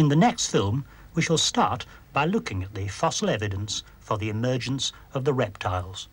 In the next film, we shall start by looking at the fossil evidence for the emergence of the reptiles.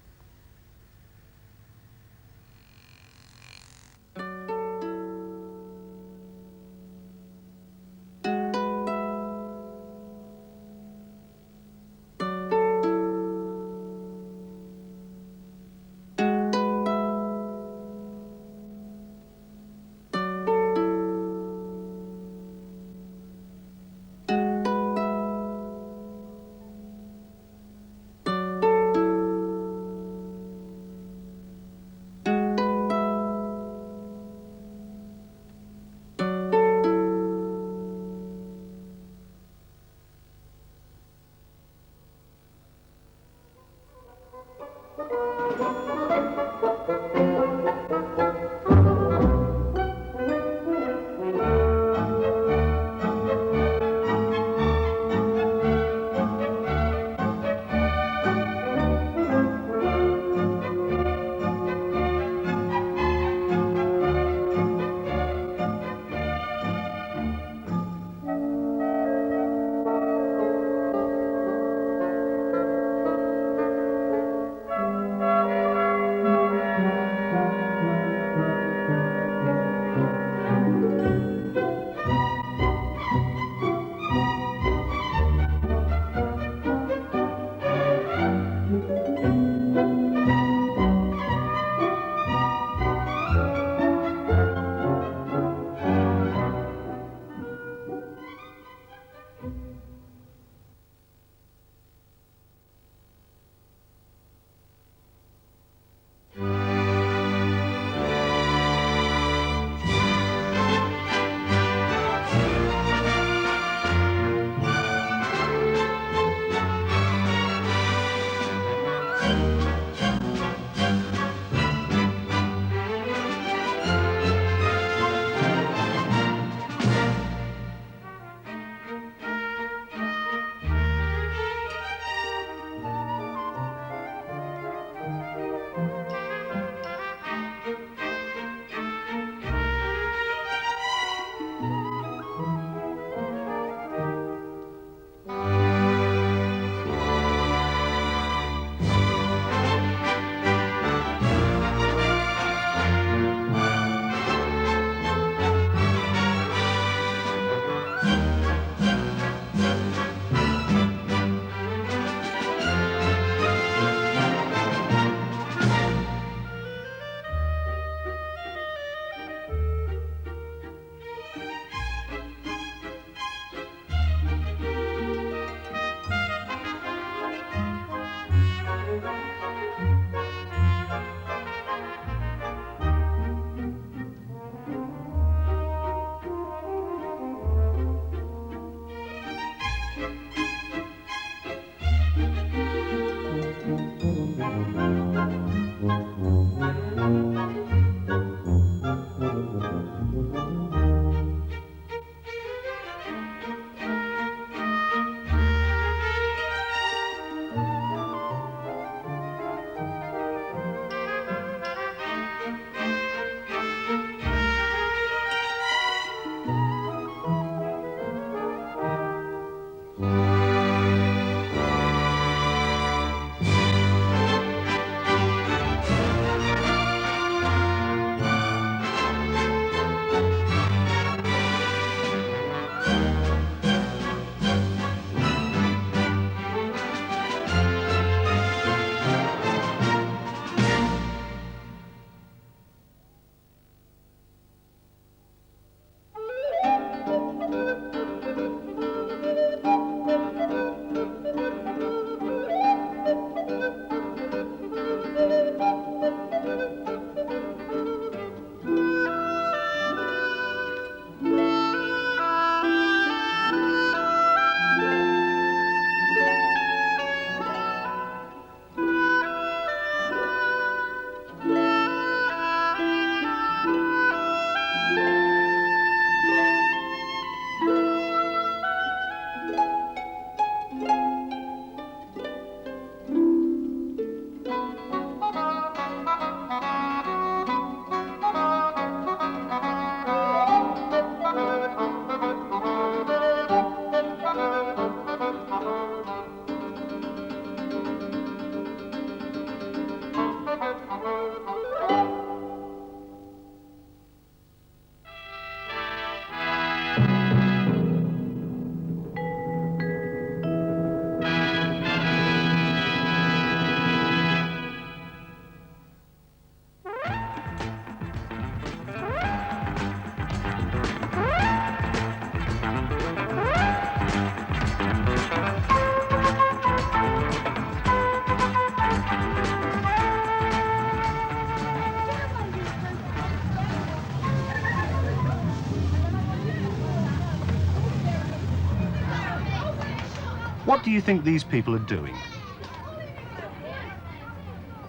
What do you think these people are doing?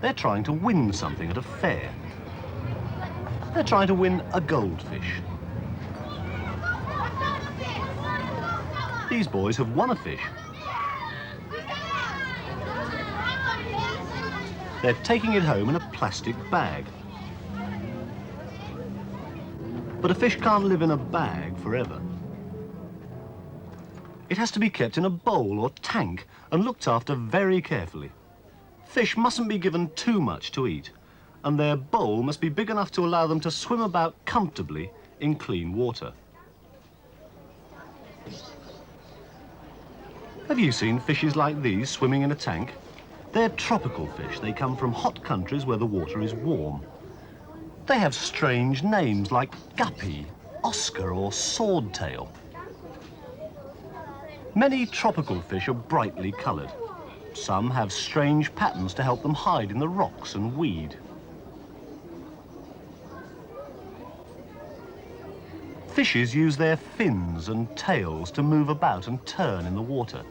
They're trying to win something at a fair. They're trying to win a goldfish. These boys have won a fish. They're taking it home in a plastic bag. But a fish can't live in a bag forever. It has to be kept in a bowl or tank and looked after very carefully. Fish mustn't be given too much to eat, and their bowl must be big enough to allow them to swim about comfortably in clean water. Have you seen fishes like these swimming in a tank? They're tropical fish. They come from hot countries where the water is warm. They have strange names like guppy, Oscar or swordtail. Many tropical fish are brightly coloured. Some have strange patterns to help them hide in the rocks and weed. Fishes use their fins and tails to move about and turn in the water.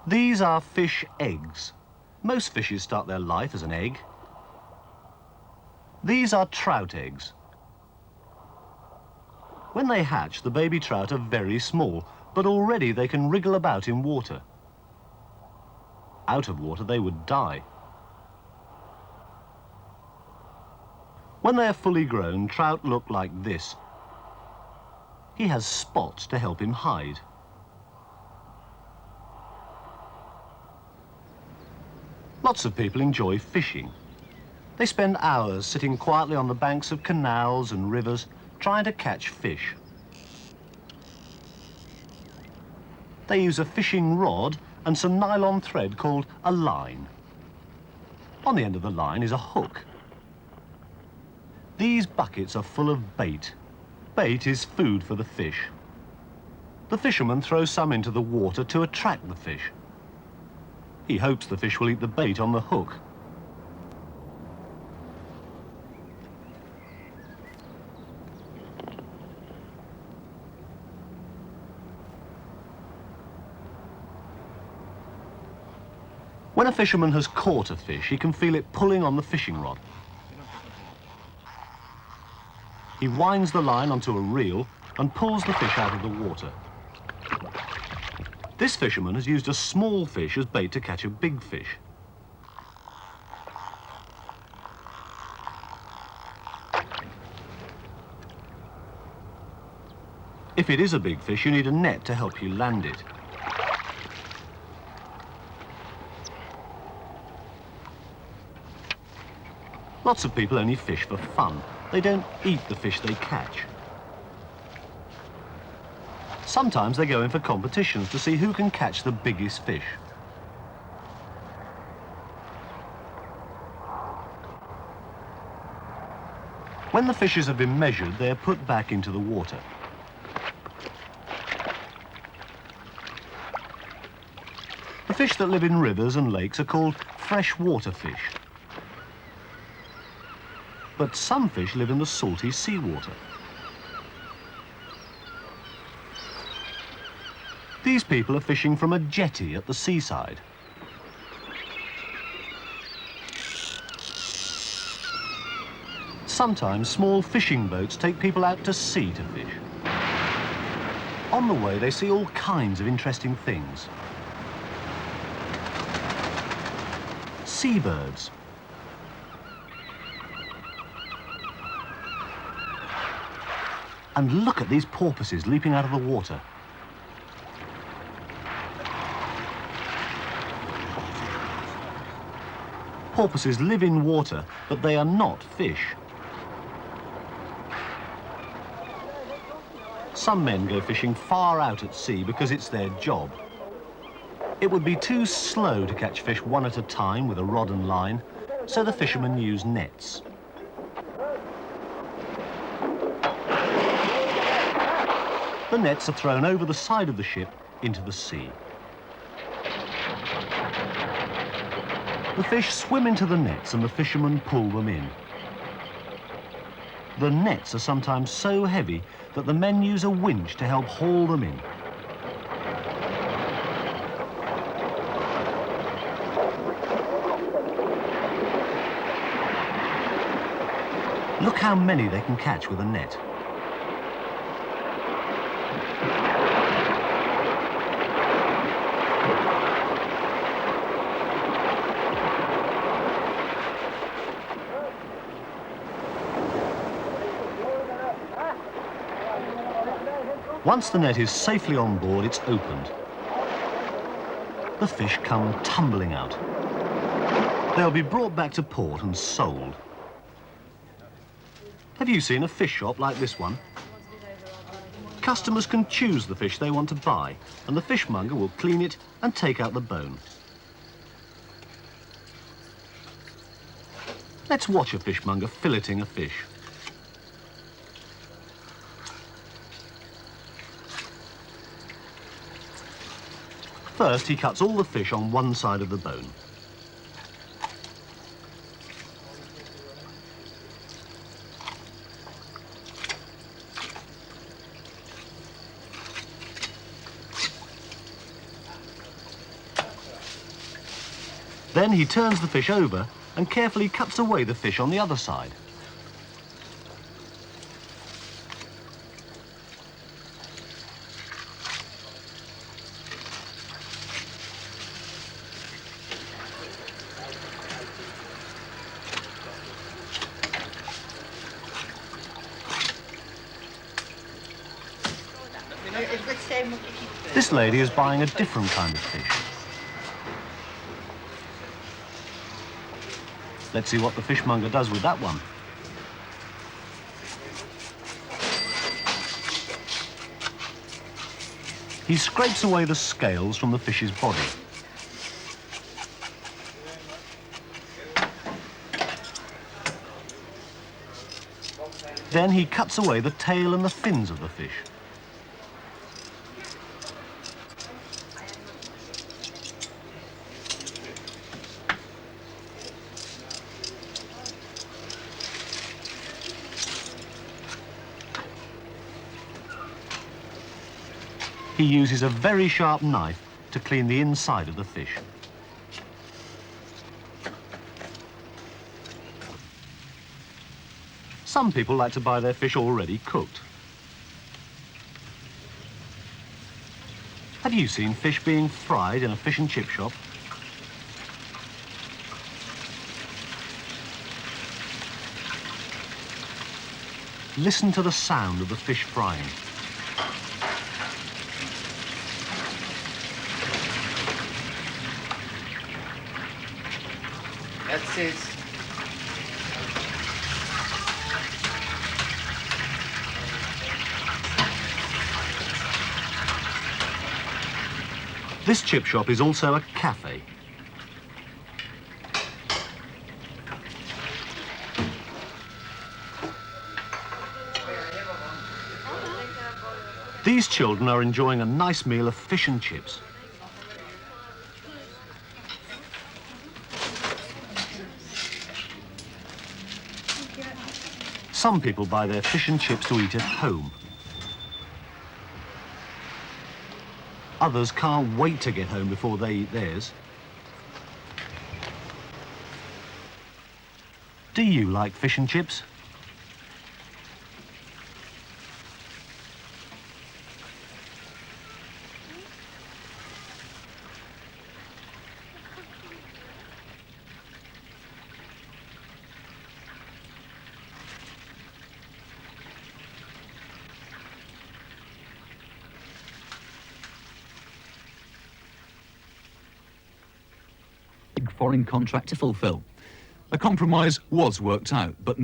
These are fish eggs. Most fishes start their life as an egg. These are trout eggs. When they hatch, the baby trout are very small, but already they can wriggle about in water. Out of water, they would die. When they are fully grown, trout look like this. He has spots to help him hide. Lots of people enjoy fishing. They spend hours sitting quietly on the banks of canals and rivers, trying to catch fish. They use a fishing rod and some nylon thread called a line. On the end of the line is a hook. These buckets are full of bait. Bait is food for the fish. The fisherman throws some into the water to attract the fish. He hopes the fish will eat the bait on the hook. When a fisherman has caught a fish, he can feel it pulling on the fishing rod. He winds the line onto a reel and pulls the fish out of the water. This fisherman has used a small fish as bait to catch a big fish. If it is a big fish, you need a net to help you land it. Lots of people only fish for fun. They don't eat the fish they catch. Sometimes they go in for competitions to see who can catch the biggest fish. When the fishes have been measured, they are put back into the water. The fish that live in rivers and lakes are called freshwater fish. But some fish live in the salty seawater. These people are fishing from a jetty at the seaside. Sometimes small fishing boats take people out to sea to fish. On the way, they see all kinds of interesting things. Seabirds. And look at these porpoises leaping out of the water. Porpoises live in water, but they are not fish. Some men go fishing far out at sea because it's their job. It would be too slow to catch fish one at a time with a rod and line, so the fishermen use nets. The nets are thrown over the side of the ship into the sea. The fish swim into the nets and the fishermen pull them in. The nets are sometimes so heavy that the men use a winch to help haul them in. Look how many they can catch with a net. Once the net is safely on board, it's opened. The fish come tumbling out. They'll be brought back to port and sold. Have you seen a fish shop like this one? Customers can choose the fish they want to buy, and the fishmonger will clean it and take out the bone. Let's watch a fishmonger filleting a fish. First, he cuts all the fish on one side of the bone. Then he turns the fish over and carefully cuts away the fish on the other side. This lady is buying a different kind of fish. Let's see what the fishmonger does with that one. He scrapes away the scales from the fish's body. Then he cuts away the tail and the fins of the fish. He uses a very sharp knife to clean the inside of the fish. Some people like to buy their fish already cooked. Have you seen fish being fried in a fish and chip shop? Listen to the sound of the fish frying. That's it. This chip shop is also a cafe. These children are enjoying a nice meal of fish and chips. Some people buy their fish and chips to eat at home. Others can't wait to get home before they eat theirs. Do you like fish and chips? Foreign contract to fulfill. A compromise was worked out, but